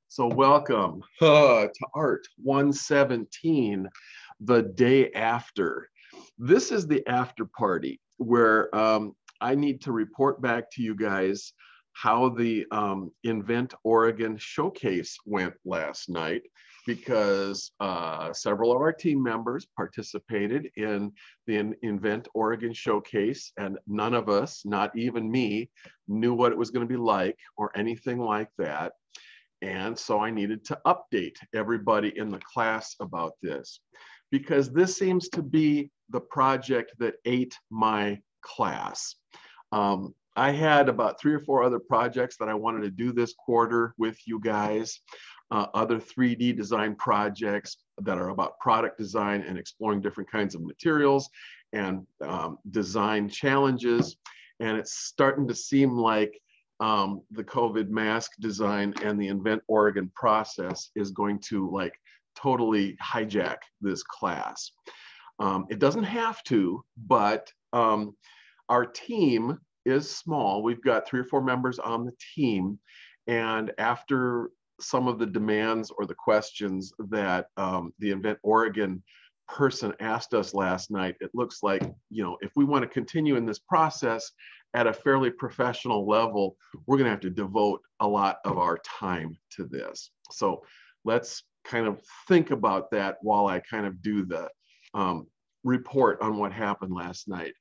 So welcome to Art 117, the day after. This is the after party where I need to report back to you guys how the Invent Oregon showcase went last night, because several of our team members participated in the Invent Oregon showcase, and none of us, not even me, knew what it was going to be like or anything like that. And so I needed to update everybody in the class about this, because this seems to be the project that ate my class. I had about 3 or 4 other projects that I wanted to do this quarter with you guys, other 3D design projects that are about product design and exploring different kinds of materials and design challenges. And it's starting to seem like the COVID mask design and the Invent Oregon process is going to totally hijack this class. It doesn't have to, but our team is small. We've got 3 or 4 members on the team. And after some of the demands or the questions that the Invent Oregon person asked us last night, it looks like, if we want to continue in this process at a fairly professional level, we're going to have to devote a lot of our time to this. So let's kind of think about that while I kind of do the report on what happened last night.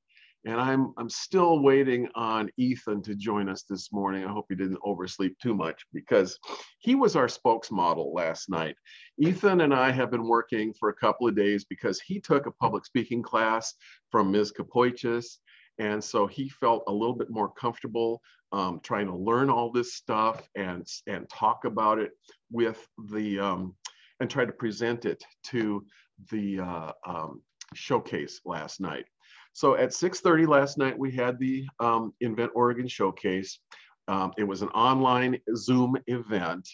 And I'm still waiting on Ethan to join us this morning. I hope he didn't oversleep too much, because he was our spokesmodel last night. Ethan and I have been working for a couple of days because he took a public speaking class from Ms. Kapoichis. And so he felt a little bit more comfortable trying to learn all this stuff and talk about it with the, and try to present it to the showcase last night. So at 6:30 last night, we had the Invent Oregon showcase. It was an online Zoom event.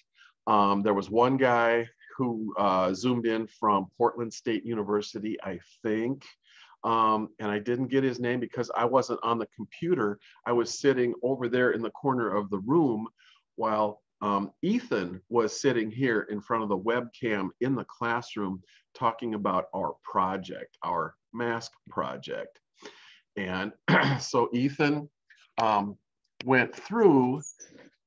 There was one guy who Zoomed in from Portland State University, I think. And I didn't get his name because I wasn't on the computer. I was sitting over there in the corner of the room while Ethan was sitting here in front of the webcam in the classroom talking about our project, our mask project. And so Ethan went through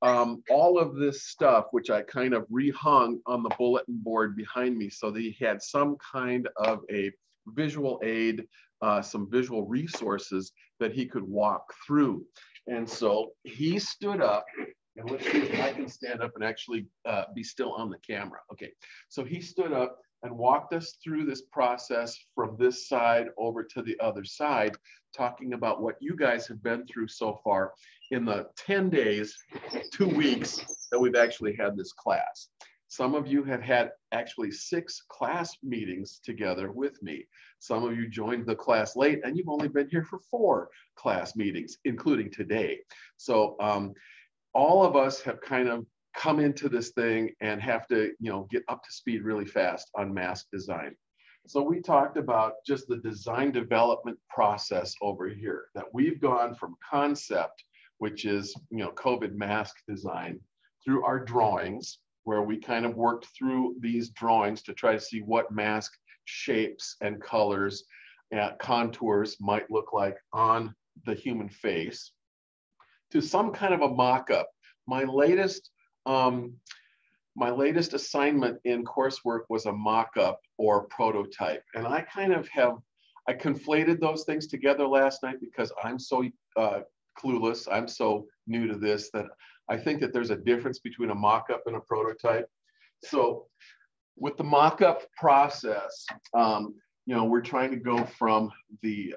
all of this stuff, which I kind of rehung on the bulletin board behind me so that he had some kind of a visual aid, some visual resources that he could walk through. And so he stood up, and let's see if I can stand up and actually be still on the camera. Okay, so he stood up and walked us through this process from this side over to the other side, talking about what you guys have been through so far in the 10 days, 2 weeks that we've actually had this class. Some of you have had actually 6 class meetings together with me. Some of you joined the class late, and you've only been here for 4 class meetings, including today. So all of us have kind of come into this thing and have to, get up to speed really fast on mask design. So we talked about just the design development process over here, that we've gone from concept, which is, COVID mask design, through our drawings, where we kind of worked through these drawings to try to see what mask shapes and colors and contours might look like on the human face, to some kind of a mock-up. My latest assignment in coursework was a mock-up or prototype. And I I conflated those things together last night because I'm so clueless. I'm so new to this that I think that there's a difference between a mock-up and a prototype. So with the mock-up process, we're trying to go from the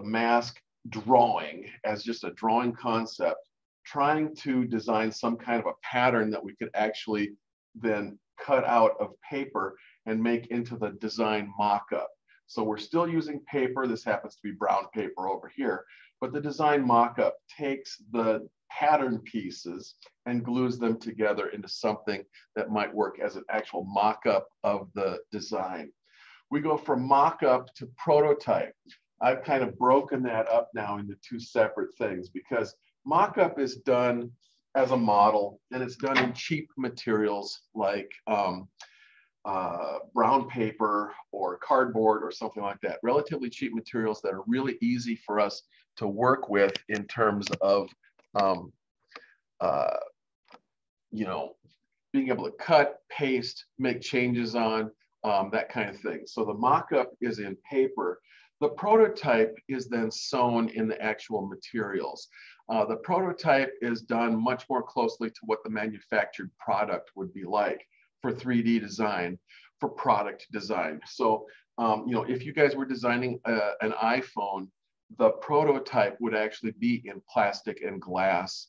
mask drawing as just a drawing concept, trying to design some kind of a pattern that we could actually then cut out of paper and make into the design mock-up. So we're still using paper. This happens to be brown paper over here, but the design mock-up takes the pattern pieces and glues them together into something that might work as an actual mock-up of the design. We go from mock-up to prototype. I've kind of broken that up now into 2 separate things, because mock-up is done as a model, and it's done in cheap materials like brown paper or cardboard or something like that. Relatively cheap materials that are really easy for us to work with in terms of, you know, being able to cut, paste, make changes on, that kind of thing. So the mock-up is in paper. The prototype is then sewn in the actual materials. The prototype is done much more closely to what the manufactured product would be like for 3D design, for product design. So, you know, if you guys were designing an iPhone, the prototype would actually be in plastic and glass,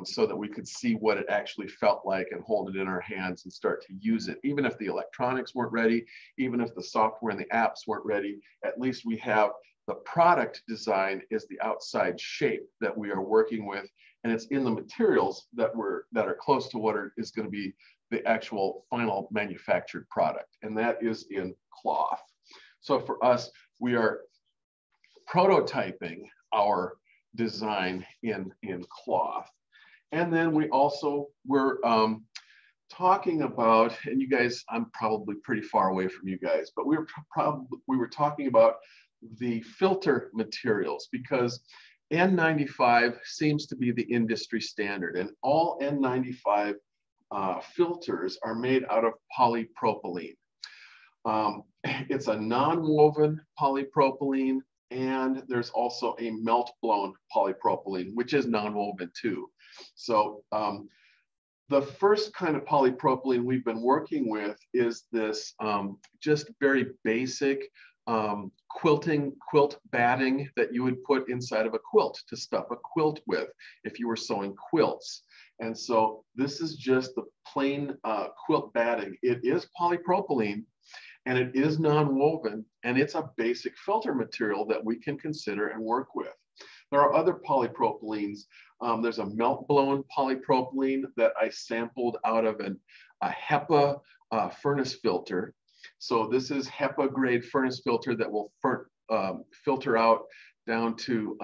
so that we could see what it actually felt like and hold it in our hands and start to use it. Even if the electronics weren't ready, even if the software and the apps weren't ready, at least we have the product design is the outside shape that we are working with, and it's in the materials that are close to what is going to be the actual final manufactured product, and that is in cloth. So for us, we are prototyping our design in cloth. And then we also were talking about, and you guys, I'm probably pretty far away from you guys, but we were talking about the filter materials, because N95 seems to be the industry standard, and all N95 filters are made out of polypropylene. It's a non-woven polypropylene, and there's also a melt-blown polypropylene, which is non-woven too. So the first kind of polypropylene we've been working with is this just very basic quilt batting that you would put inside of a quilt to stuff a quilt with if you were sewing quilts. And so this is just the plain quilt batting. It is polypropylene, and it is non-woven, and it's a basic filter material that we can consider and work with. There are other polypropylenes. There's a melt-blown polypropylene that I sampled out of a HEPA furnace filter. So this is HEPA grade furnace filter that will filter out down to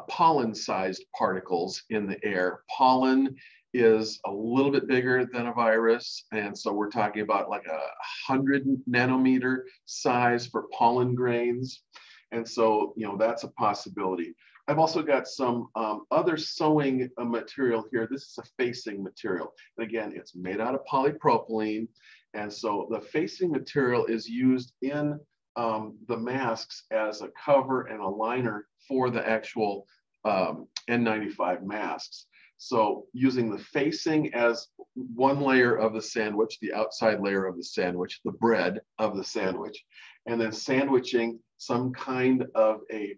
pollen-sized particles in the air. Pollen is a little bit bigger than a virus, and so we're talking about like 100 nanometer size for pollen grains. And so, you know, that's a possibility. I've also got some other sewing material here. This is a facing material. And again, it's made out of polypropylene. And so the facing material is used in the masks as a cover and a liner for the actual N95 masks. So using the facing as one layer of the sandwich, the outside layer of the sandwich, the bread of the sandwich, and then sandwiching some kind of a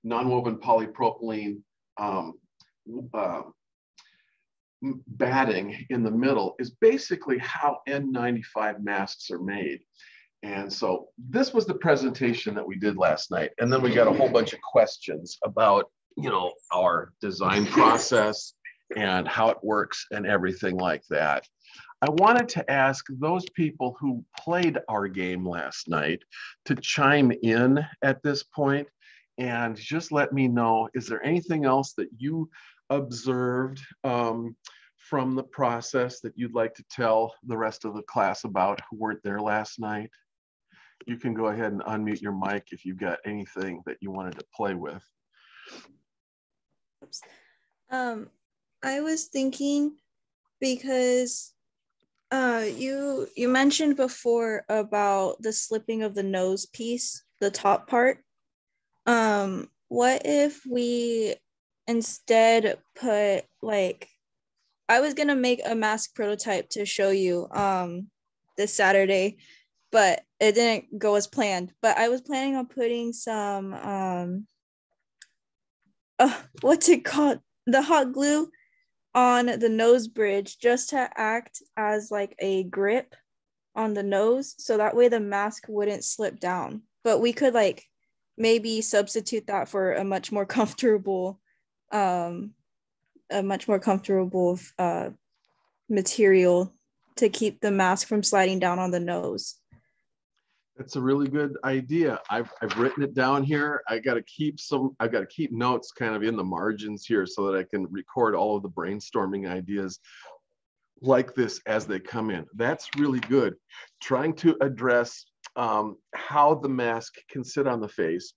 non-woven polypropylene batting in the middle is basically how N95 masks are made. And so this was the presentation that we did last night. And then we got a whole bunch of questions about, you know, our design process and how it works and everything like that. I wanted to ask those people who played our game last night to chime in at this point and just let me know, is there anything else that you observed from the process that you'd like to tell the rest of the class about who weren't there last night? You can go ahead and unmute your mic if you've got anything that you wanted to play with. I was thinking, because you mentioned before about the slipping of the nose piece, the top part. What if we instead put, like, I was gonna make a mask prototype to show you this Saturday, but it didn't go as planned. But I was planning on putting some what's it called? The hot glue on the nose bridge, just to act as like a grip on the nose, so that way the mask wouldn't slip down. But we could like maybe substitute that for a much more comfortable material to keep the mask from sliding down on the nose. That's a really good idea. I've written it down here. I've got to keep notes kind of in the margins here so that I can record all of the brainstorming ideas like this as they come in. That's really good. Trying to address how the mask can sit on the face.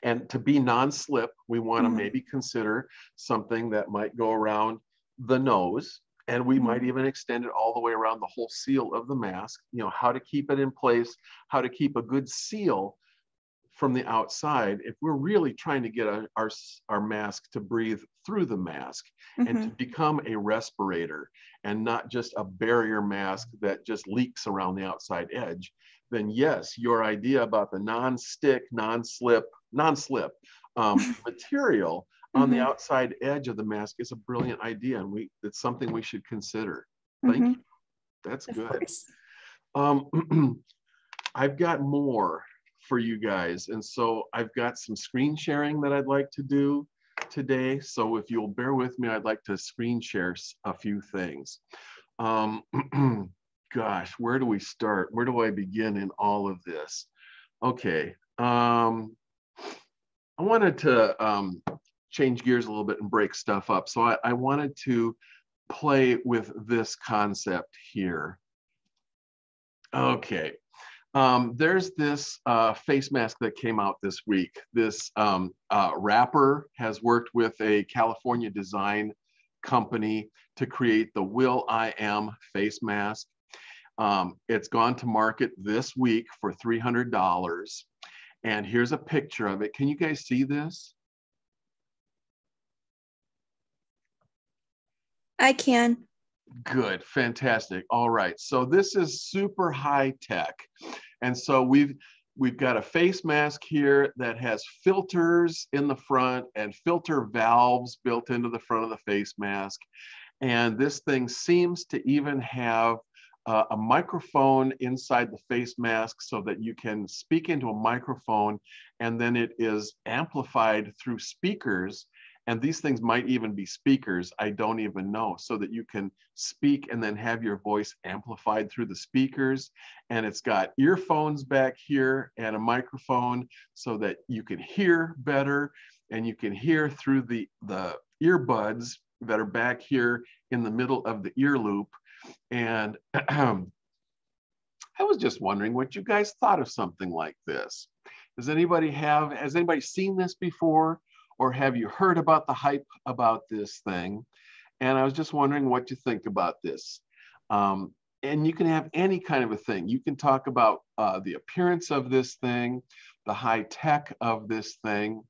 And to be non-slip, we want to maybe consider something that might go around the nose, and we might even extend it all the way around the whole seal of the mask. You know, how to keep it in place, how to keep a good seal from the outside if we're really trying to get our mask to breathe through the mask and to become a respirator and not just a barrier mask that just leaks around the outside edge. Then yes, your idea about the non-stick, non-slip material on the outside edge of the mask is a brilliant idea, and it's something we should consider. Thank you. That's good. I've got more for you guys, and so I've got some screen sharing that I'd like to do today. So if you'll bear with me, I'd like to screen share a few things. Gosh, where do we start? Where do I begin in all of this? Okay. I wanted to change gears a little bit and break stuff up. So I wanted to play with this concept here. Okay. There's this face mask that came out this week. This rapper has worked with a California design company to create the Will I Am face mask. It's gone to market this week for $300. And here's a picture of it. Can you guys see this? I can. Good, fantastic. All right, so this is super high tech. And so we've got a face mask here that has filters in the front and filter valves built into the front of the face mask. And this thing seems to even have a microphone inside the face mask so that you can speak into a microphone and then it is amplified through speakers. And these things might even be speakers, I don't even know, so that you can speak and then have your voice amplified through the speakers. And it's got earphones back here and a microphone so that you can hear better, and you can hear through the earbuds that are back here in the middle of the ear loop. And I was just wondering what you guys thought of something like this. Has anybody seen this before? Or have you heard about the hype about this thing? And I was just wondering what you think about this. And you can have any kind of a thing. You can talk about the appearance of this thing, the high tech of this thing,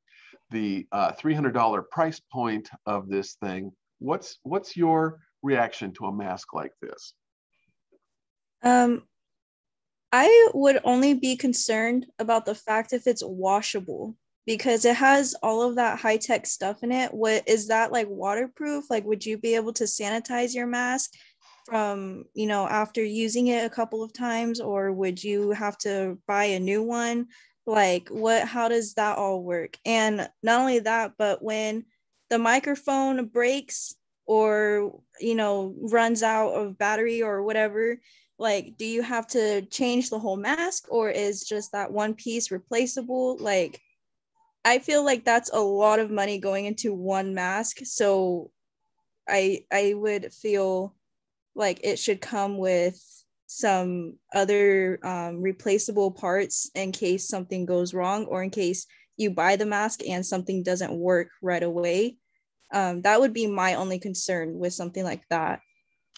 the $300 price point of this thing. What's your reaction to a mask like this? I would only be concerned about the fact if it's washable, because it has all of that high-tech stuff in it. What is that, like, waterproof? Like, would you be able to sanitize your mask from, after using it a couple of times, or would you have to buy a new one? Like, how does that all work? And not only that, but when the microphone breaks or, runs out of battery or whatever, like, do you have to change the whole mask, or is just that one piece replaceable? Like, I feel like that's a lot of money going into one mask. So I would feel like it should come with some other replaceable parts in case something goes wrong, or in case you buy the mask and something doesn't work right away. That would be my only concern with something like that.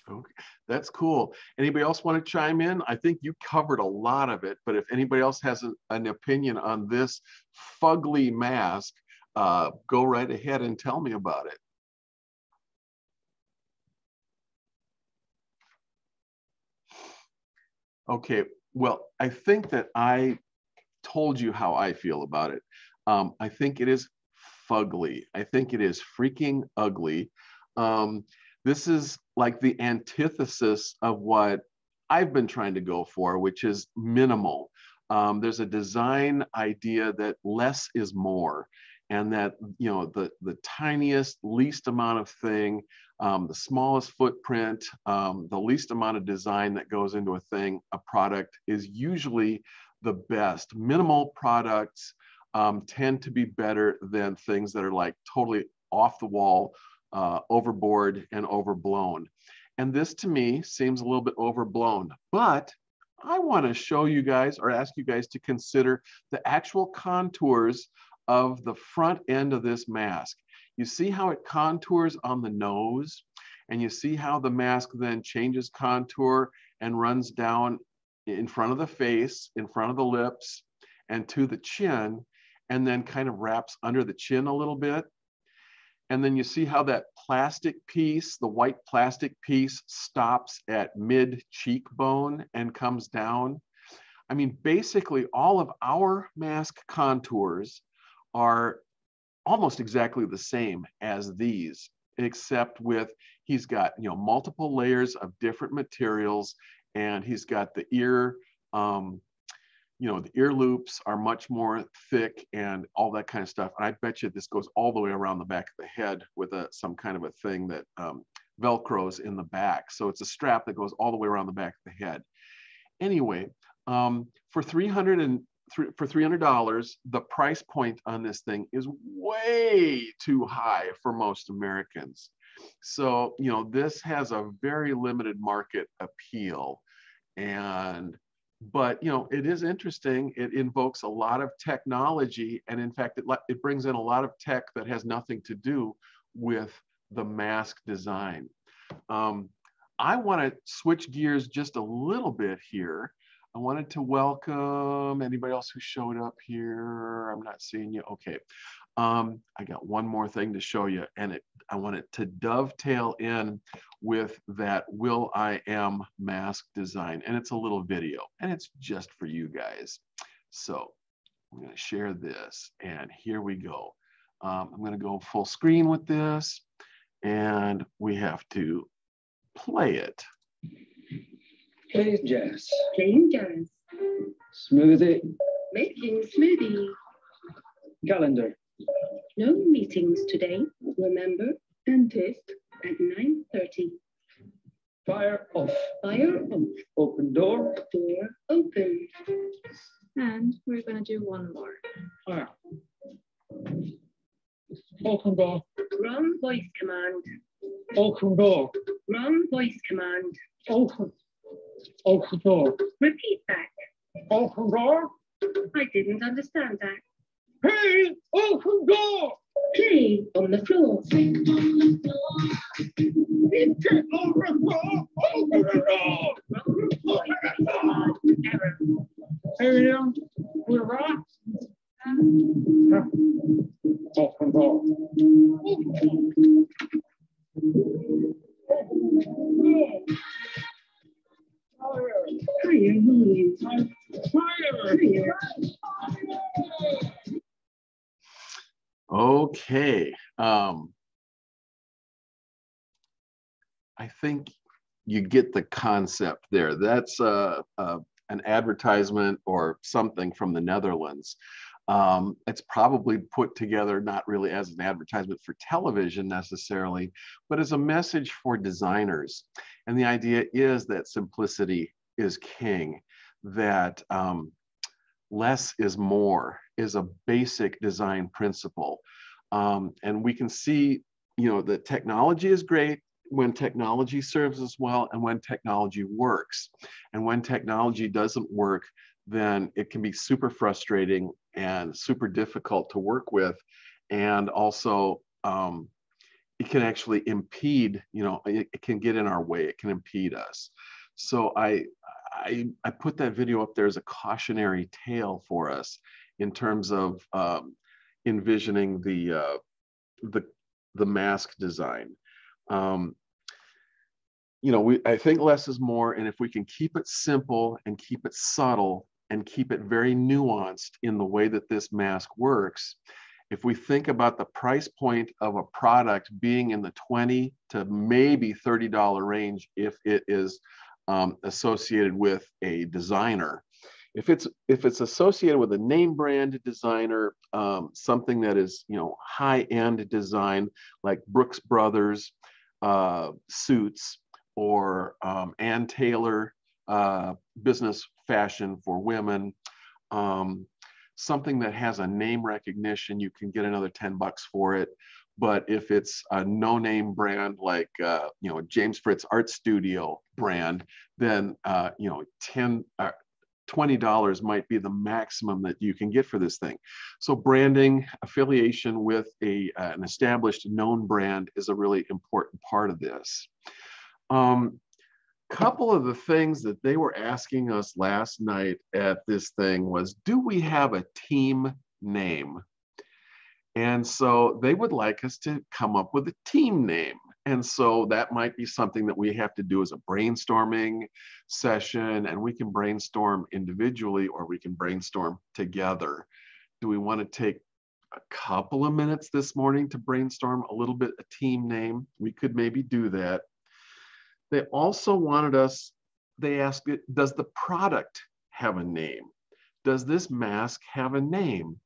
Okay, that's cool. Anybody else want to chime in? I think you covered a lot of it, but if anybody else has an opinion on this fugly mask, go right ahead and tell me about it. Okay, well, I think that I told you how I feel about it. I think it is fugly. I think it is freaking ugly. This is like the antithesis of what I've been trying to go for, which is minimal. There's a design idea that less is more. and that, you know, the tiniest, least amount of thing, the smallest footprint, the least amount of design that goes into a thing, a product, is usually the best. Minimal products tend to be better than things that are like totally off the wall, overboard and overblown. And this to me seems a little bit overblown, but I want to show you guys, or ask you guys to consider the actual contours of the front end of this mask. You see how it contours on the nose, and you see how the mask then changes contour and runs down in front of the face, in front of the lips, and to the chin, and then kind of wraps under the chin a little bit. And then you see how that plastic piece, the white plastic piece, stops at mid cheekbone and comes down. I mean, basically all of our mask contours are almost exactly the same as these, except with, he's got, you know, multiple layers of different materials, and he's got the ear, you know, the ear loops are much more thick and all that kind of stuff. And I bet you this goes all the way around the back of the head with some kind of a thing that Velcros in the back. So it's a strap that goes all the way around the back of the head. Anyway, for $300, the price point on this thing is way too high for most Americans. So, you know, this has a very limited market appeal. But, you know, it is interesting. It invokes a lot of technology. And in fact, it brings in a lot of tech that has nothing to do with the mask design. I want to switch gears just a little bit here. I wanted to welcome anybody else who showed up here. I'm not seeing you. Okay. I got one more thing to show you, and I want it to dovetail in with that Will.i.am mask design. And it's a little video, and it's just for you guys. So I'm going to share this, and here we go. I'm going to go full screen with this, and we have to play it. Playing jazz. Playing jazz. Smoothie. Making smoothie. Calendar. No meetings today. Remember, dentist at 9:30. Fire off. Fire off. Open door. Door open. And we're going to do one more. Fire. Open door. Wrong voice command. Open door. Wrong voice command. Open. Open door. Repeat that. Open door. I didn't understand that. Hey, open door. Play on the floor. Get over the door. Open the door. Wrong voice command. Error. Hey, we're right. Open door. Higher volume. Higher. Okay. I think you get the concept there. That's an advertisement or something from the Netherlands. It's probably put together not really as an advertisement for television necessarily, but as a message for designers. And the idea is that simplicity is king, that less is more is a basic design principle. And we can see, you know, that technology is great when technology serves us well and when technology works. And when technology doesn't work, then it can be super frustrating and super difficult to work with. And also, it can actually impede, you know, it can get in our way, it can impede us. So I put that video up there as a cautionary tale for us in terms of envisioning the mask design. You know, I think less is more, and if we can keep it simple and keep it subtle and keep it very nuanced in the way that this mask works, if we think about the price point of a product being in the $20 to maybe $30 range if it is associated with a designer, If it's associated with a name brand designer, something that is, you know, high-end design like Brooks Brothers suits, or Ann Taylor business fashion for women, something that has a name recognition, you can get another $10 for it. But if it's a no-name brand like you know, James Fritz Art Studio brand, then you know, $20 might be the maximum that you can get for this thing. So branding, affiliation with an established known brand is a really important part of this. Couple of the things that they were asking us last night at this thing was, do we have a team name? And so they would like us to come up with a team name. And so that might be something that we have to do as a brainstorming session, and we can brainstorm individually or we can brainstorm together. Do we want to take a couple of minutes this morning to brainstorm a little bit a team name? We could maybe do that. They also wanted us, they asked, does the product have a name? Does this mask have a name?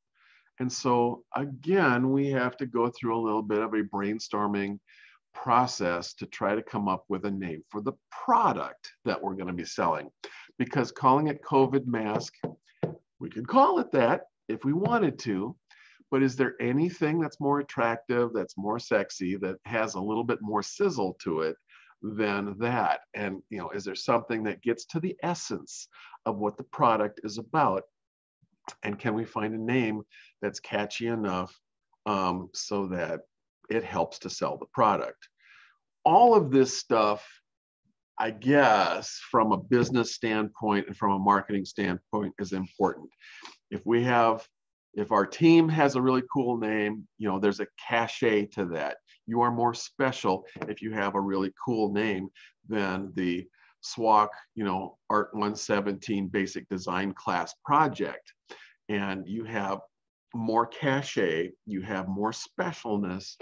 And so again, we have to go through a little bit of a brainstorming process to try to come up with a name for the product that we're going to be selling. Because calling it COVID mask, we could call it that if we wanted to, but is there anything that's more attractive, that's more sexy, that has a little bit more sizzle to it than that? And, you know, is there something that gets to the essence of what the product is about? And can we find a name that's catchy enough so that it helps to sell the product? All of this stuff, I guess, from a business standpoint and from a marketing standpoint is important. If our team has a really cool name, you know, there's a cachet to that. You are more special if you have a really cool name than the SWAC, you know, Art 117 basic design class project. And you have more cachet, you have more specialness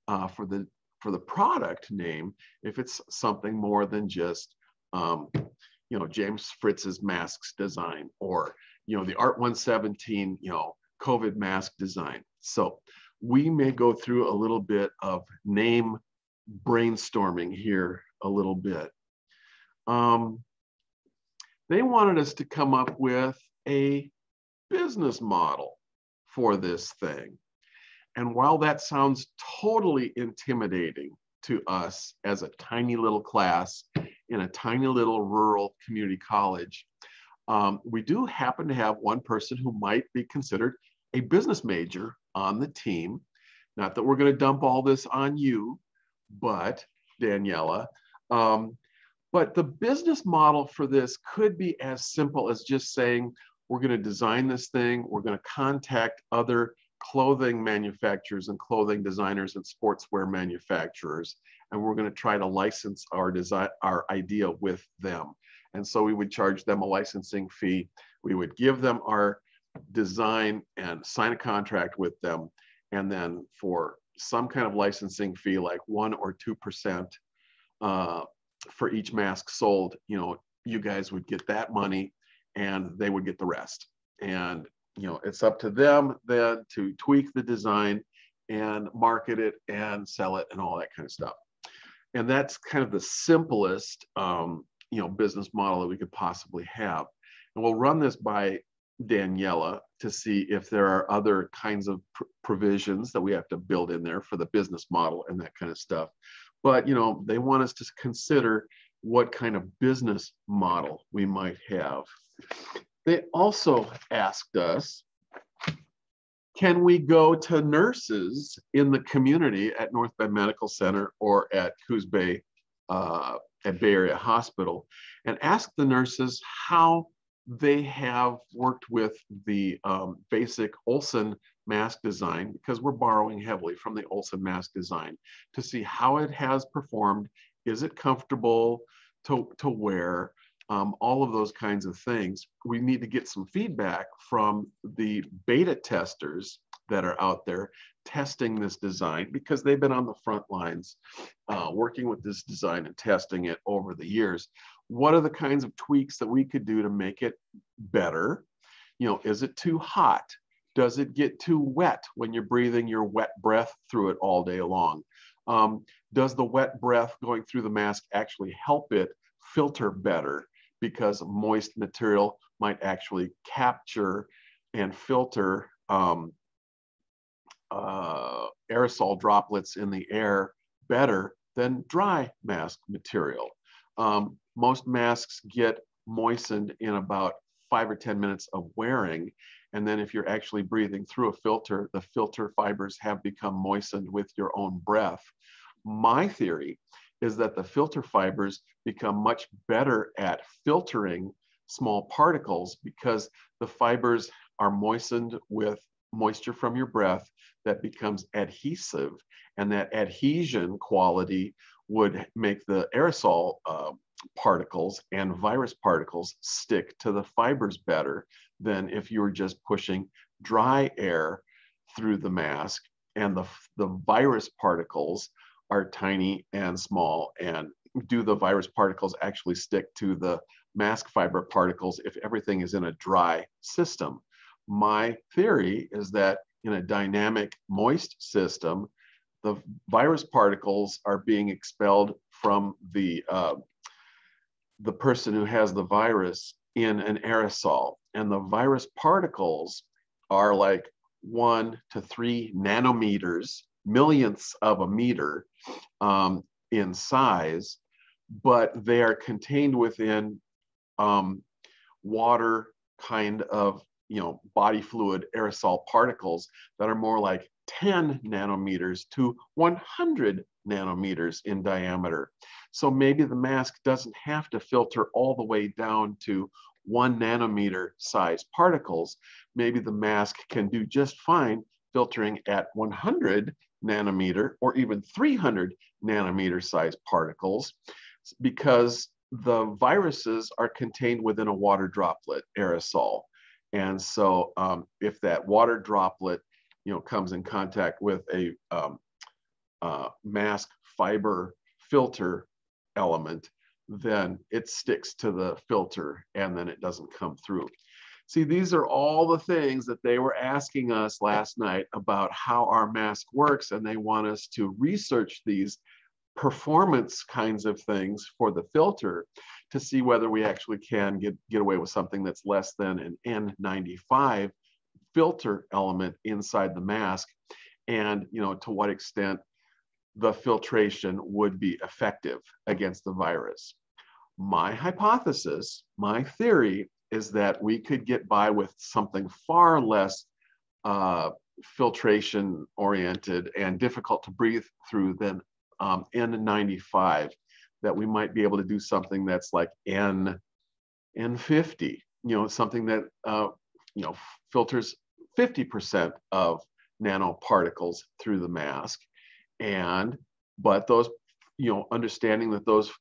for the product name if it's something more than just you know, James Fritz's masks design, or, you know, the Art 117, you know, COVID mask design. So we may go through a little bit of name brainstorming here a little bit. They wanted us to come up with a business model for this thing. And while that sounds totally intimidating to us as a tiny little class in a tiny little rural community college, we do happen to have one person who might be considered a business major on the team. Not that we're going to dump all this on you, but Daniela, but the business model for this could be as simple as just saying, we're going to design this thing, we're going to contact other clothing manufacturers and clothing designers and sportswear manufacturers, and we're going to try to license our idea with them. And so we would charge them a licensing fee. We would give them our design and sign a contract with them. And then for some kind of licensing fee, like 1 or 2% for each mask sold, you know, you guys would get that money and they would get the rest. And, you know, it's up to them then to tweak the design and market it and sell it and all that kind of stuff. And that's kind of the simplest, you know, business model that we could possibly have. And we'll run this by Daniela to see if there are other kinds of provisions that we have to build in there for the business model and that kind of stuff. But, you know, they want us to consider what kind of business model we might have. They also asked us, can we go to nurses in the community at North Bend Medical Center or at Coos Bay, at Bay Area Hospital, and ask the nurses how they have worked with the basic Olson mask design, because we're borrowing heavily from the Olson mask design, to see how it has performed. Is it comfortable to wear? All of those kinds of things. We need to get some feedback from the beta testers that are out there testing this design, because they've been on the front lines working with this design and testing it over the years. What are the kinds of tweaks that we could do to make it better? You know, is it too hot? Does it get too wet when you're breathing your wet breath through it all day long? Does the wet breath going through the mask actually help it filter better? Because moist material might actually capture and filter aerosol droplets in the air better than dry mask material. Most masks get moistened in about 5 or 10 minutes of wearing. And then if you're actually breathing through a filter, the filter fibers have become moistened with your own breath. My theory is that the filter fibers become much better at filtering small particles because the fibers are moistened with moisture from your breath that becomes adhesive, and that adhesion quality would make the aerosol particles and virus particles stick to the fibers better than if you were just pushing dry air through the mask, and the virus particles are tiny and small. And do the virus particles actually stick to the mask fiber particles if everything is in a dry system? My theory is that in a dynamic moist system, the virus particles are being expelled from the person who has the virus in an aerosol, and the virus particles are like 1 to 3 nanometers, millionths of a meter in size, but they are contained within water kind of, you know, body fluid aerosol particles that are more like 10 nanometers to 100 nanometers in diameter. So maybe the mask doesn't have to filter all the way down to 1 nanometer size particles. Maybe the mask can do just fine filtering at 100 nanometer or even 300 nanometer size particles, because the viruses are contained within a water droplet aerosol. And so if that water droplet, you know, comes in contact with a mask fiber filter element, then it sticks to the filter and then it doesn't come through. See, these are all the things that they were asking us last night about how our mask works, and they want us to research these performance kinds of things for the filter to see whether we actually can get away with something that's less than an N95 filter element inside the mask, and, you know, to what extent the filtration would be effective against the virus. My hypothesis, my theory, is that we could get by with something far less filtration oriented and difficult to breathe through than N95, that we might be able to do something that's like N50, you know, something that you know, filters 50% of nanoparticles through the mask. And but those, you know, understanding that those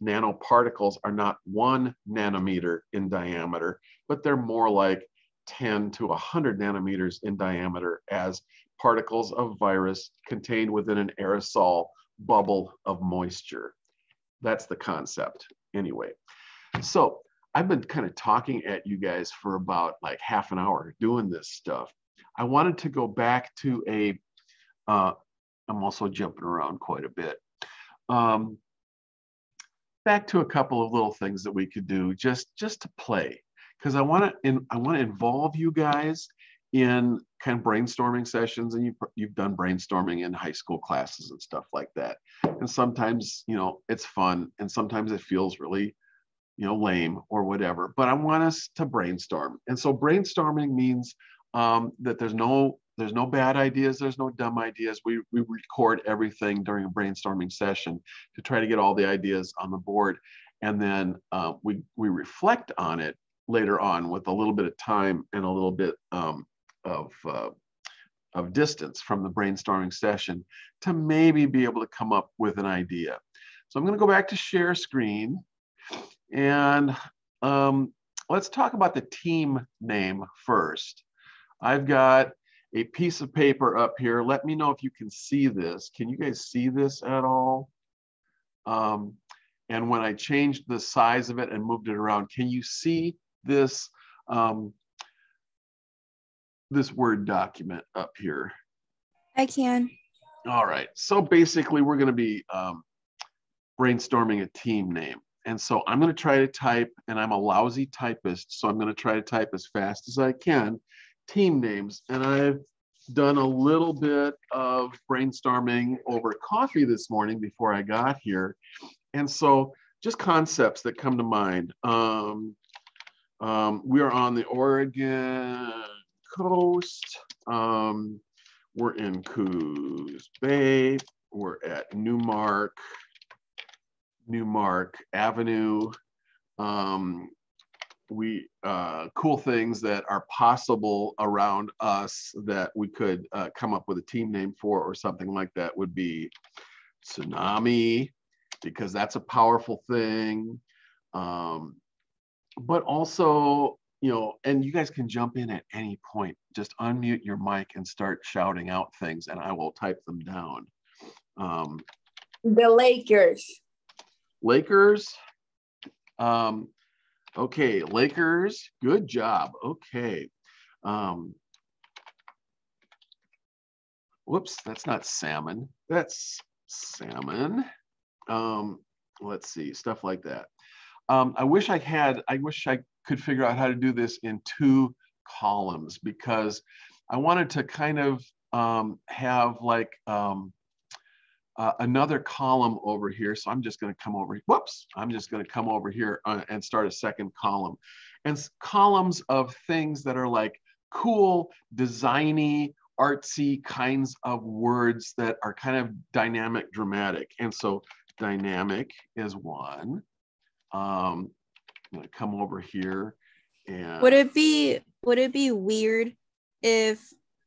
nanoparticles are not 1 nanometer in diameter, but they're more like 10 to 100 nanometers in diameter as particles of virus contained within an aerosol bubble of moisture. That's the concept anyway. So I've been kind of talking at you guys for about like half an hour doing this stuff. I wanted to go back to I'm also jumping around quite a bit. Back to a couple of little things that we could do just to play, because I want to involve you guys in kind of brainstorming sessions, and you've done brainstorming in high school classes and stuff like that. And sometimes, you know, it's fun, and sometimes it feels really, you know, lame or whatever. But I want us to brainstorm, and so brainstorming means that there's no bad ideas, there's no dumb ideas. We record everything during a brainstorming session to try to get all the ideas on the board, and then we reflect on it later on with a little bit of time and a little bit of distance from the brainstorming session to maybe be able to come up with an idea. So I'm going to go back to share screen, and let's talk about the team name first. I've got a piece of paper up here. Let me know if you can see this. Can you guys see this at all? And when I changed the size of it and moved it around, can you see this, this Word document up here? I can. All right, so basically we're gonna be brainstorming a team name. And so I'm gonna try to type, and I'm a lousy typist, so I'm gonna try to type as fast as I can, team names. And I've done a little bit of brainstorming over coffee this morning before I got here. And so just concepts that come to mind. We are on the Oregon coast. We're in Coos Bay. We're at Newmark Avenue. Cool things that are possible around us that we could come up with a team name for or something like that would be tsunami, because that's a powerful thing. But also, you know, and you guys can jump in at any point. Just unmute your mic and start shouting out things and I will type them down. The Lakers. Lakers. Okay, Lakers, good job. Okay. Whoops, that's not salmon. That's salmon. Let's see, stuff like that. I wish I could figure out how to do this in 2 columns, because I wanted to kind of have like another column over here. So I'm just going to come over. Whoops! I'm just going to come over here and start a second column, and columns of things that are like cool, designy, artsy kinds of words that are kind of dynamic, dramatic. And so dynamic is one. I'm going to come over here. And Would it be weird if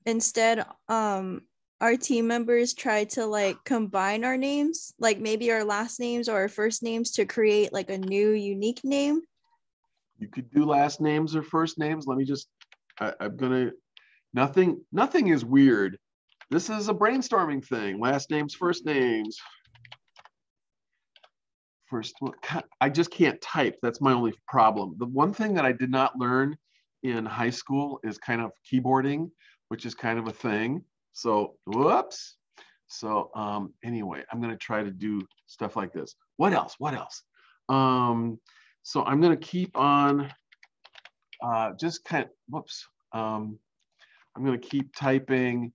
instead our team members tried to like combine our names, like maybe our last names or our first names, to create like a new unique name? You could do last names or first names. Let me just, I'm gonna, nothing is weird. This is a brainstorming thing. Last names, first names. First, I just can't type. That's my only problem. The one thing that I did not learn in high school is kind of keyboarding, which is kind of a thing. So, whoops. So anyway, I'm going to try to do stuff like this. What else? So I'm going to keep on just kind of, whoops. I'm going to keep typing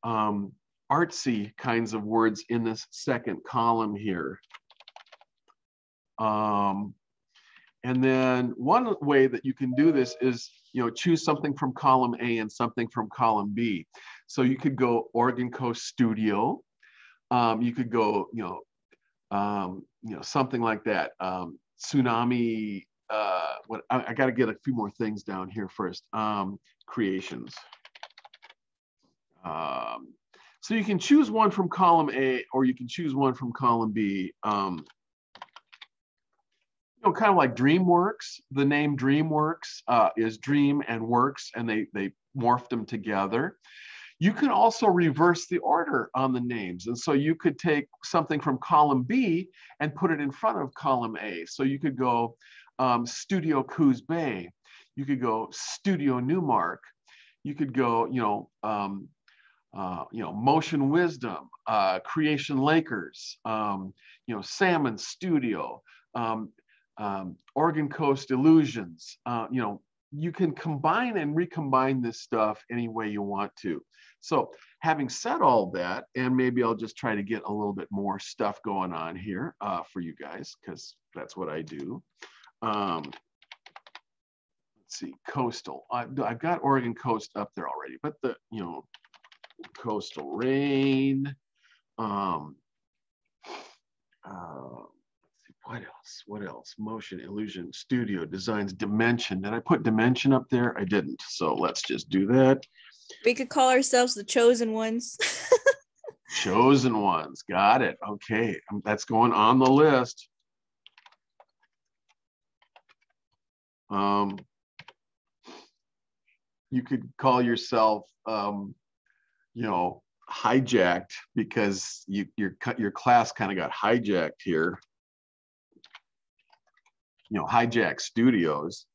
artsy kinds of words in this second column here. And then one way that you can do this is, you know, choose something from column A and something from column B. So you could go Oregon Coast Studio. You could go, something like that. Tsunami. What I got to get a few more things down here first. Creations. So you can choose one from column A, or you can choose one from column B. Kind of like DreamWorks. The name DreamWorks is dream and works, and they morphed them together. You can also reverse the order on the names. And so you could take something from column B and put it in front of column A. So you could go Studio Coos Bay. You could go Studio Newmark. You could go, Motion Wisdom, Creation Lakers, Salmon Studio, Oregon Coast Illusions. You can combine and recombine this stuff any way you want to. So having said all that, and maybe I'll just try to get a little bit more stuff going on here for you guys, because that's what I do. Let's see, coastal. I've got Oregon Coast up there already, but the, coastal rain. What else? Motion, illusion, studio, designs, dimension. Did I put dimension up there? I didn't. So let's just do that. We could call ourselves the chosen ones. Chosen ones. Got it. Okay. That's going on the list. you could call yourself, you know, hijacked, because your class kind of got hijacked here. You know, hijack studios.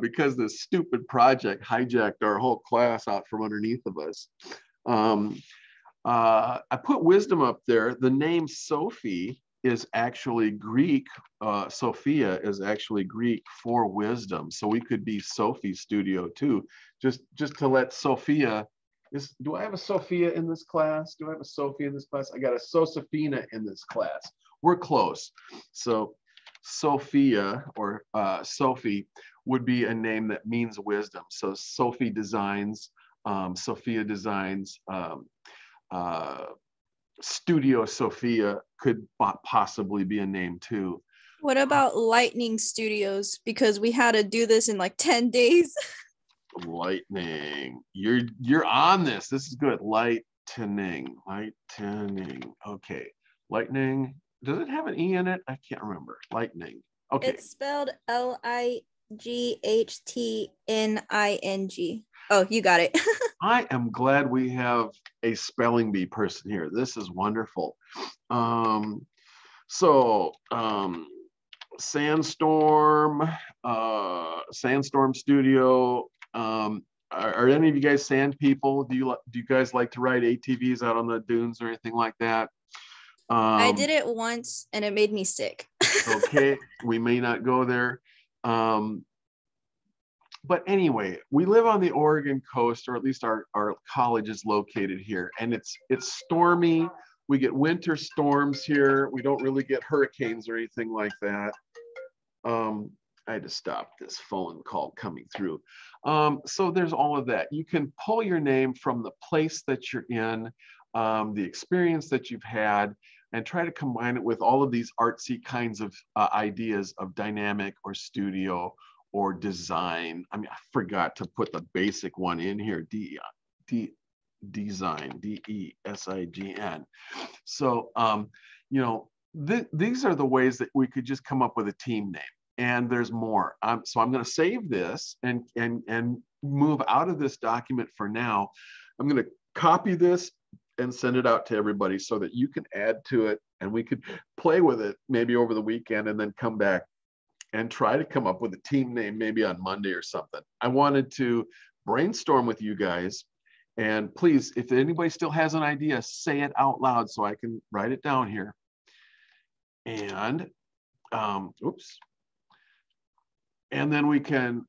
Because this stupid project hijacked our whole class out from underneath of us. I put wisdom up there. The name Sophie is actually Greek. Sophia is actually Greek for wisdom. So we could be Sophie Studio too. Just to let Sophia, do I have a Sophia in this class? Do I have a Sophie in this class? I got a Josephina in this class. We're close. So Sophia or Sophie would be a name that means wisdom. So Sophie Designs, Sophia Designs, Studio Sophia could possibly be a name too. What about Lightning Studios? Because we had to do this in like 10 days. Lightning, you're on this. This is good. Lightning. Okay. Lightning. Does it have an E in it? I can't remember. Lightning. Okay. It's spelled Lightning. Oh, you got it. I am glad we have a spelling bee person here. This is wonderful. Sandstorm, Sandstorm Studio. Are any of you guys sand people? Do you guys like to ride ATVs out on the dunes or anything like that? I did it once and it made me sick. Okay, we may not go there. But anyway, we live on the Oregon coast, or at least our college is located here, and it's stormy. We get winter storms here. We don't really get hurricanes or anything like that. I had to stop this phone call coming through. So there's all of that. You can pull your name from the place that you're in, the experience that you've had, and try to combine it with all of these artsy kinds of ideas of dynamic or studio or design. I mean, I forgot to put the basic one in here, design, D-E-S-I-G-N. So, you know, these are the ways that we could just come up with a team name. And there's more. So I'm going to save this and move out of this document for now. I'm going to copy this and send it out to everybody so that you can add to it and we could play with it maybe over the weekend and then come back and try to come up with a team name maybe on Monday or something. I wanted to brainstorm with you guys, and please, if anybody still has an idea, say it out loud so I can write it down here. And oops. And then we can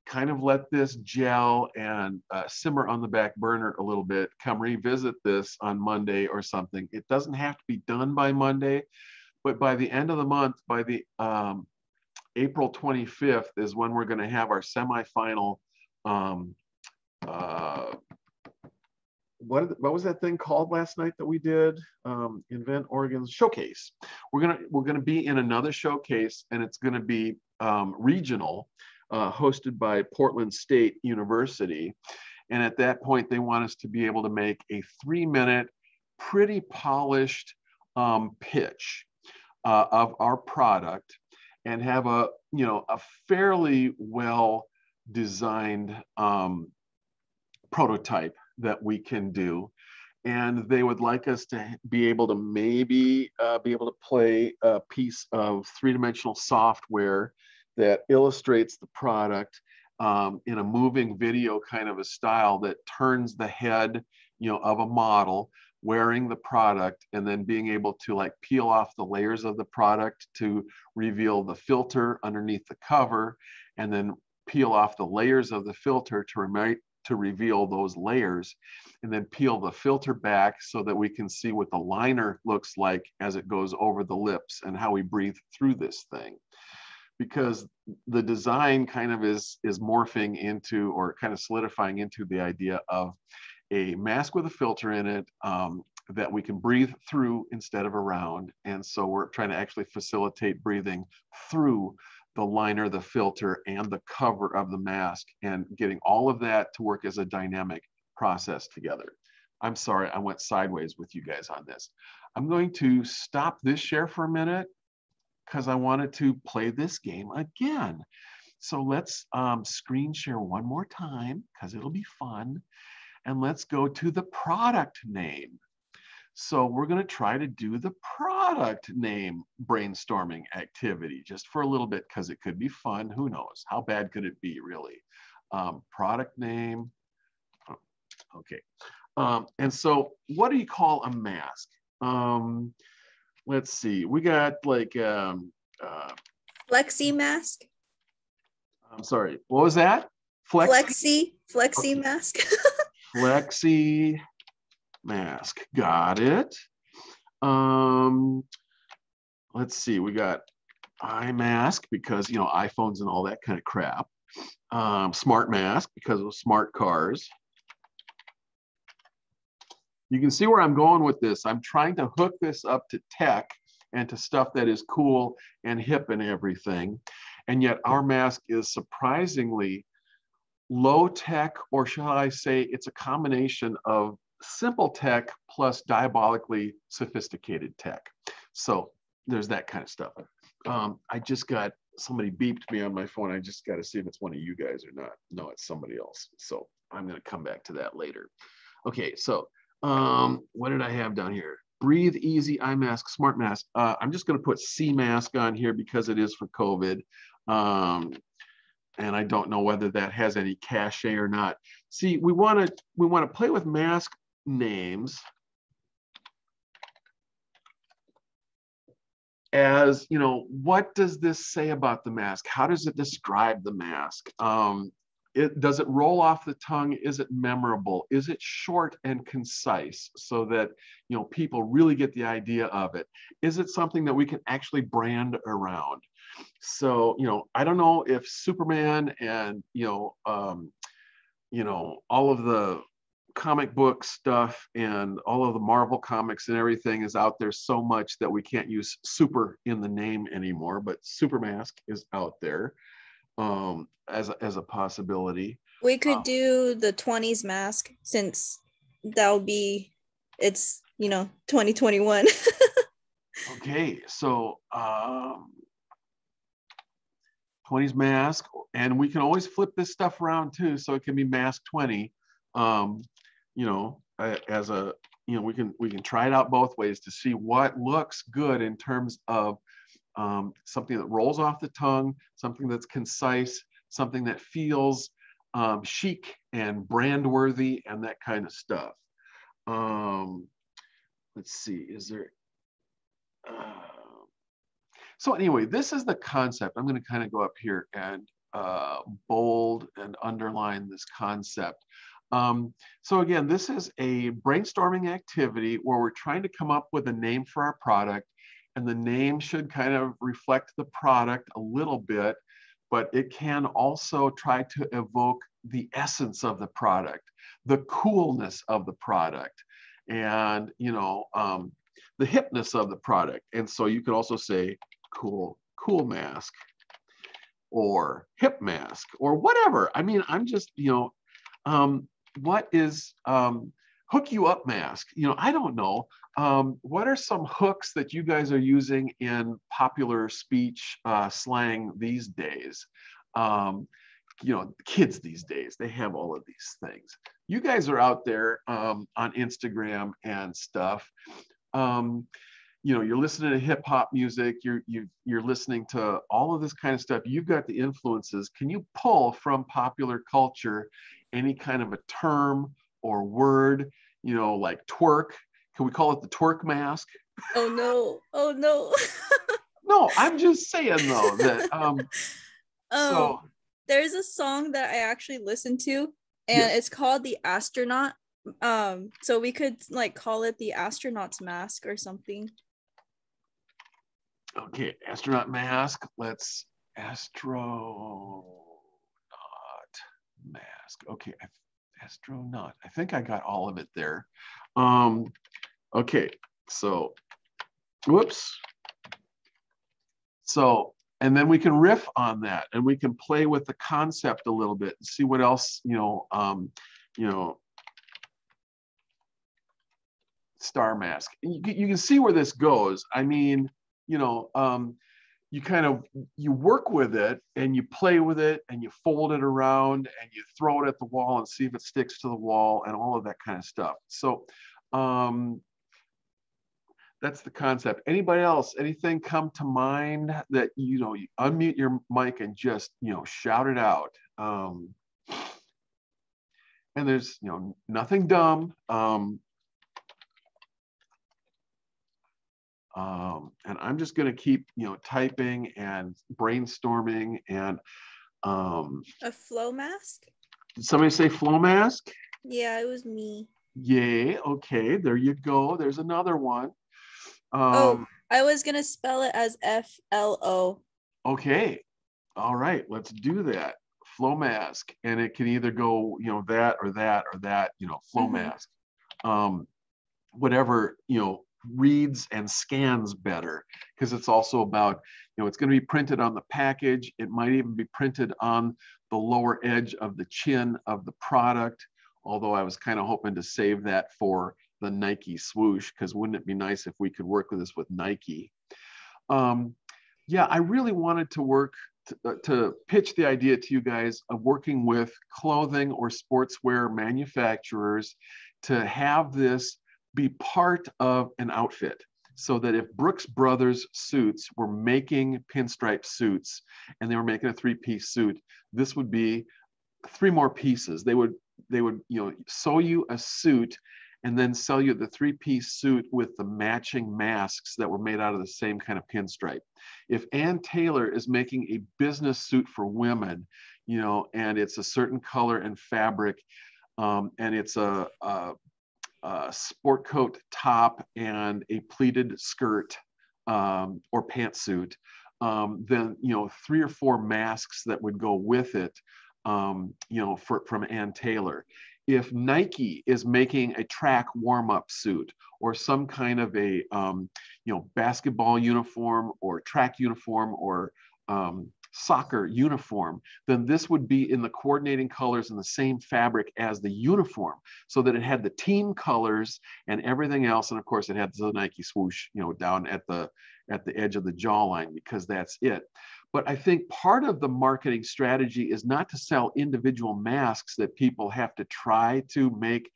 kind of let this gel and simmer on the back burner a little bit, come revisit this on Monday or something. It doesn't have to be done by Monday, but by the end of the month, by the April 25th is when we're going to have our semifinal. What was that thing called last night that we did? Invent Oregon's Showcase. We're gonna be in another showcase, and it's going to be regional, hosted by Portland State University. And at that point, they want us to be able to make a 3-minute, pretty polished pitch of our product, and have a fairly well designed prototype that we can do. And they would like us to be able to maybe be able to play a piece of 3-dimensional software that illustrates the product in a moving video kind of a style that turns the head, of a model wearing the product, and then being able to like peel off the layers of the product to reveal the filter underneath the cover, and then peel off the layers of the filter to reveal those layers, and then peel the filter back so that we can see what the liner looks like as it goes over the lips and how we breathe through this thing. Because the design kind of is morphing into, or kind of solidifying into, the idea of a mask with a filter in it that we can breathe through instead of around. And so we're trying to actually facilitate breathing through the liner, the filter, and the cover of the mask, and getting all of that to work as a dynamic process together. I'm sorry, I went sideways with you guys on this. I'm going to stop this share for a minute because I wanted to play this game again. So let's screen share one more time because it'll be fun. And let's go to the product name. So we're going to try to do the product name brainstorming activity just for a little bit because it could be fun. Who knows? How bad could it be, really? Product name. Okay. And so what do you call a mask? Let's see. We got like Flexi mask. I'm sorry. What was that? Flexi Okay. mask. Flexi mask. Got it. Let's see. We got eye mask because iPhones and all that kind of crap. Smart mask because of smart cars. You can see where I'm going with this. I'm trying to hook this up to tech and to stuff that is cool and hip and everything. And yet our mask is surprisingly low tech, or shall I say it's a combination of simple tech plus diabolically sophisticated tech. So there's that kind of stuff. I just got, somebody beeped me on my phone. I just got to see if it's one of you guys or not. No, it's somebody else. So I'm going to come back to that later. Okay, so what did I have down here? Breathe easy, eye mask, smart mask. I'm just going to put C mask on here because it is for COVID. And I don't know whether that has any cachet or not. See, we want to play with mask names as, what does this say about the mask? How does it describe the mask? Does it roll off the tongue? Is it memorable? Is it short and concise so that people really get the idea of it? Is it something that we can actually brand around? So I don't know if Superman and all of the comic book stuff and all of the Marvel comics and everything is out there so much that we can't use super in the name anymore, but Super Mask is out there as a possibility. We could do the 20s mask since it's 2021. Okay, so 20s mask, and we can always flip this stuff around too, so it can be mask 20. As a we can try it out both ways to see what looks good in terms of something that rolls off the tongue, something that's concise, something that feels chic and brand worthy and that kind of stuff. Let's see, is there so anyway, this is the concept. I'm going to kind of go up here and bold and underline this concept. So again, this is a brainstorming activity where we're trying to come up with a name for our product, and the name should kind of reflect the product a little bit, but it can also try to evoke the essence of the product, the coolness of the product, and the hipness of the product. And so you could also say cool mask or hip mask or whatever. I mean, I'm just what is hook you up mask? I don't know. What are some hooks that you guys are using in popular speech slang these days? Kids these days, they have all of these things. You guys are out there on Instagram and stuff. You're listening to hip hop music, you're listening to all of this kind of stuff. You've got the influences. Can you pull from popular culture any kind of a term or word, like twerk? Can we call it the twerk mask? Oh no. No, I'm just saying though that so there's a song that I actually listened to, and yes. It's called The Astronaut. So we could call it the astronaut's mask or something. Okay, astronaut mask. Let's astronaut mask. Okay, astronaut. I think I got all of it there. Okay, so whoops. So, and then we can riff on that, and we can play with the concept a little bit and see what else, star mask. You can see where this goes. I mean, you kind of, you work with it and you play with it and you fold it around and you throw it at the wall and see if it sticks to the wall and all of that kind of stuff. So that's the concept. Anybody else, anything come to mind that, you know, you unmute your mic and just, you know, shout it out. And there's, you know, nothing dumb. And I'm just going to keep, you know, typing and brainstorming and A flow mask? did somebody say flow mask? Yeah, it was me. Yay. Okay, there you go. There's another one. I was gonna spell it as FLO. Okay. All right, let's do that. Flow mask. And it can either go, you know, that or that or that, you know, flow mask. Whatever, you know, reads and scans better, because it's also about, you know, it's going to be printed on the package. It might even be printed on the lower edge of the chin of the product. Although I was kind of hoping to save that for the Nike swoosh, because wouldn't it be nice if we could work with this with Nike? Yeah, I really wanted to work to pitch the idea to you guys of working with clothing or sportswear manufacturers to have this be part of an outfit, so that if Brooks Brothers suits were making pinstripe suits and they were making a three-piece suit, this would be 3 more pieces. They would, you know, sew you a suit and then sell you the 3-piece suit with the matching masks that were made out of the same kind of pinstripe. If Ann Taylor is making a business suit for women, you know, and it's a certain color and fabric, and it's a sport coat top and a pleated skirt or pantsuit, then, you know, 3 or 4 masks that would go with it, you know, from Ann Taylor. If Nike is making a track warm-up suit or some kind of a, you know, basketball uniform or track uniform or soccer uniform, then this would be in the coordinating colors and the same fabric as the uniform, so that it had the team colors and everything else. And of course it had the Nike swoosh, you know, down at the edge of the jawline, because that's it. But I think part of the marketing strategy is not to sell individual masks that people have to try to make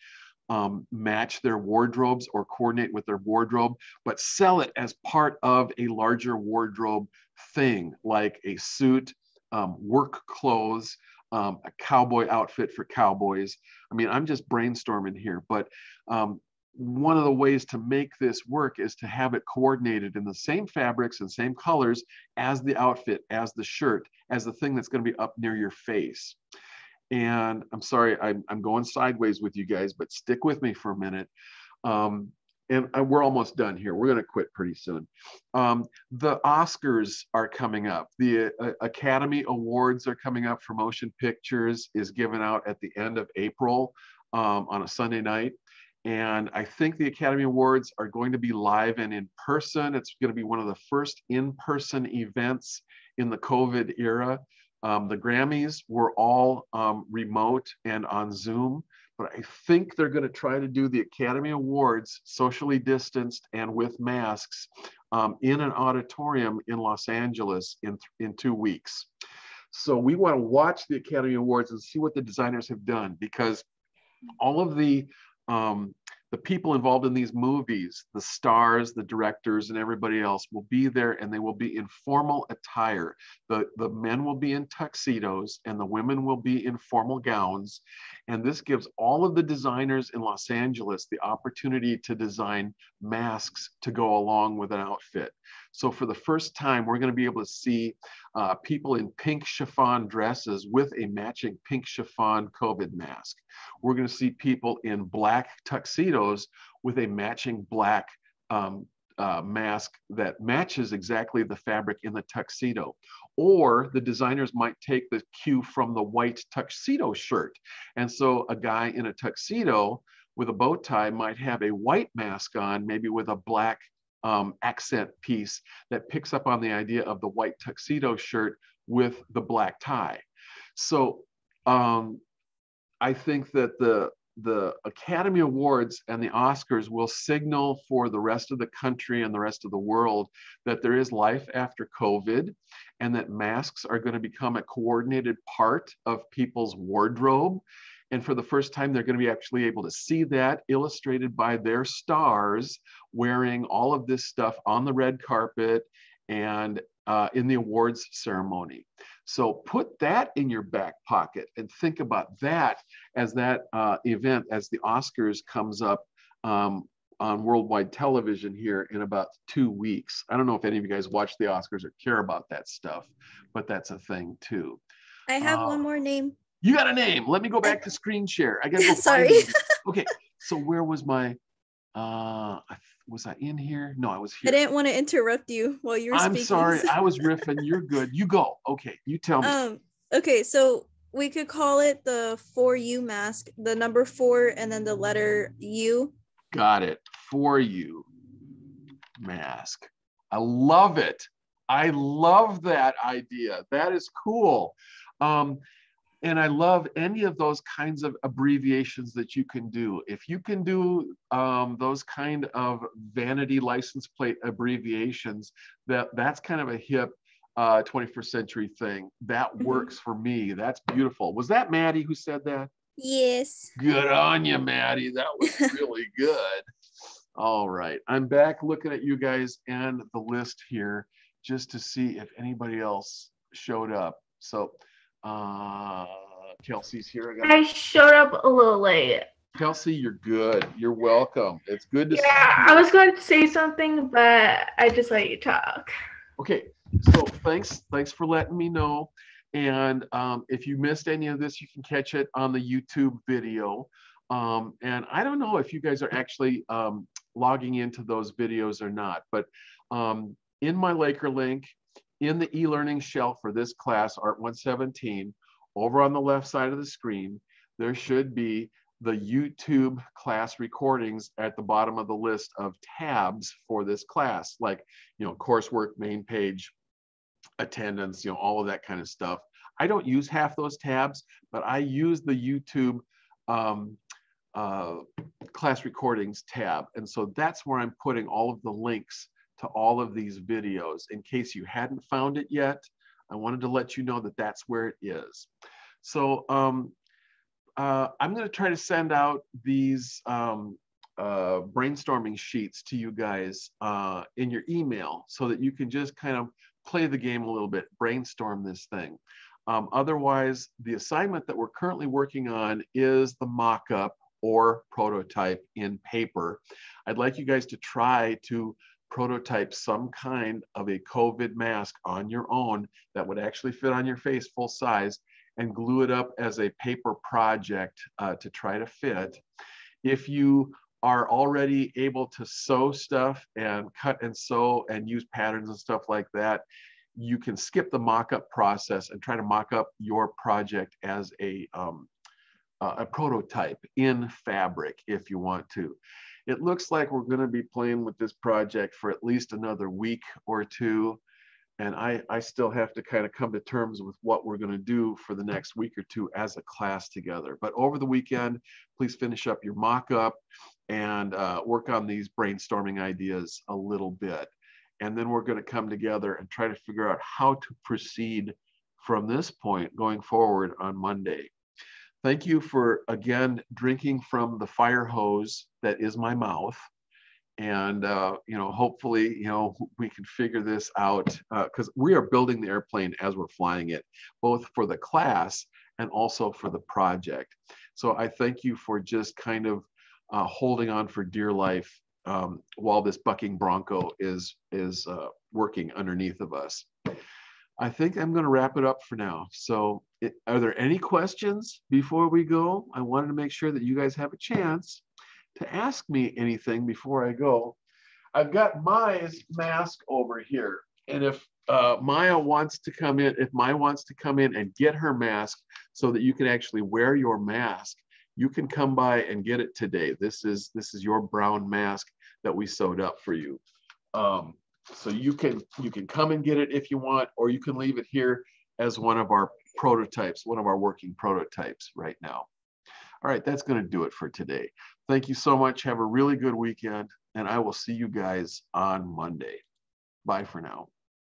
match their wardrobes or coordinate with their wardrobe, but sell it as part of a larger wardrobe thing, like a suit, work clothes, a cowboy outfit for cowboys. I mean, I'm just brainstorming here, but one of the ways to make this work is to have it coordinated in the same fabrics and same colors as the outfit, as the shirt, as the thing that's going to be up near your face. And I'm sorry, I'm going sideways with you guys, but stick with me for a minute. We're almost done here. We're going to quit pretty soon. The Oscars are coming up. The Academy Awards are coming up for motion pictures, is given out at the end of April on a Sunday night. And I think the Academy Awards are going to be live and in person. It's going to be one of the first in-person events in the COVID era. The Grammys were all remote and on Zoom, but I think they're going to try to do the Academy Awards socially distanced and with masks in an auditorium in Los Angeles in 2 weeks. So we want to watch the Academy Awards and see what the designers have done, because all of the people involved in these movies, the stars, the directors, and everybody else will be there, and they will be in formal attire. The men will be in tuxedos and the women will be in formal gowns. And this gives all of the designers in Los Angeles the opportunity to design masks to go along with an outfit. So for the first time, we're going to be able to see people in pink chiffon dresses with a matching pink chiffon COVID mask. We're going to see people in black tuxedos with a matching black mask that matches exactly the fabric in the tuxedo. Or the designers might take the cue from the white tuxedo shirt. And so a guy in a tuxedo with a bow tie might have a white mask on, maybe with a black accent piece that picks up on the idea of the white tuxedo shirt with the black tie. So I think that the Academy Awards and the Oscars will signal for the rest of the country and the rest of the world that there is life after COVID, and that masks are going to become a coordinated part of people's wardrobe. And for the first time, they're going to be actually able to see that illustrated by their stars wearing all of this stuff on the red carpet and in the awards ceremony. So put that in your back pocket and think about that as that event, as the Oscars comes up on worldwide television here in about 2 weeks. I don't know if any of you guys watch the Oscars or care about that stuff, but that's a thing too. I have one more name. You got a name. Let me go back to screen share. I got to go Sorry. find it. Okay, so where was my, was I in here? No, I was here. I didn't want to interrupt you while you were speaking. I'm sorry, I was riffing. You're good. You go. Okay, you tell me. Okay, so we could call it the 4U mask, the number 4 and then the letter U. Got it. 4U mask. I love it. I love that idea. That is cool. And I love any of those kinds of abbreviations that you can do. If you can do those kind of vanity license plate abbreviations, that's kind of a hip 21st century thing. That works for me. That's beautiful. Was that Maddie who said that? Yes. Good on you, Maddie. That was really good. All right. I'm back looking at you guys and the list here just to see if anybody else showed up. So Kelsey's here. I showed up a little late. Kelsey, you're good. You're welcome. It's good to see you. I was going to say something, but I just let you talk. Okay, so thanks for letting me know. And if you missed any of this, you can catch it on the YouTube video. And I don't know if you guys are actually logging into those videos or not, but in my Laker link, in the e-learning shelf for this class, Art 117, over on the left side of the screen, there should be the YouTube class recordings at the bottom of the list of tabs for this class, like, coursework, main page, attendance, all of that kind of stuff. I don't use half those tabs, but I use the YouTube class recordings tab. And so that's where I'm putting all of the links to all of these videos. In case you hadn't found it yet, I wanted to let you know that that's where it is. So I'm going to try to send out these brainstorming sheets to you guys in your email so that you can just kind of play the game a little bit, brainstorm this thing. Otherwise, the assignment that we're currently working on is the mock-up or prototype in paper. I'd like you guys to try to prototype some kind of a COVID mask on your own that would actually fit on your face full size and glue it up as a paper project to try to fit. If you are already able to sew stuff and cut and sew and use patterns and stuff like that, you can skip the mock-up process and try to mock up your project as a prototype in fabric if you want to. It looks like we're going to be playing with this project for at least another week or two. And I still have to kind of come to terms with what we're going to do for the next week or two as a class together. But over the weekend, please finish up your mock-up and work on these brainstorming ideas a little bit. And then we're going to come together and try to figure out how to proceed from this point going forward on Monday. Thank you for, again, drinking from the fire hose that is my mouth. And, hopefully, we can figure this out because we are building the airplane as we're flying it, both for the class and also for the project. So I thank you for just kind of holding on for dear life while this bucking bronco is working underneath of us. I think I'm going to wrap it up for now. So are there any questions before we go? I wanted to make sure that you guys have a chance to ask me anything before I go. I've got Maya's mask over here. And if Maya wants to come in, and get her mask so that you can actually wear your mask, you can come by and get it today. This is your brown mask that we sewed up for you. So you can come and get it if you want, or you can leave it here as one of our prototypes, one of our working prototypes right now. All right, that's going to do it for today. Thank you so much. Have a really good weekend, and I will see you guys on Monday. Bye for now.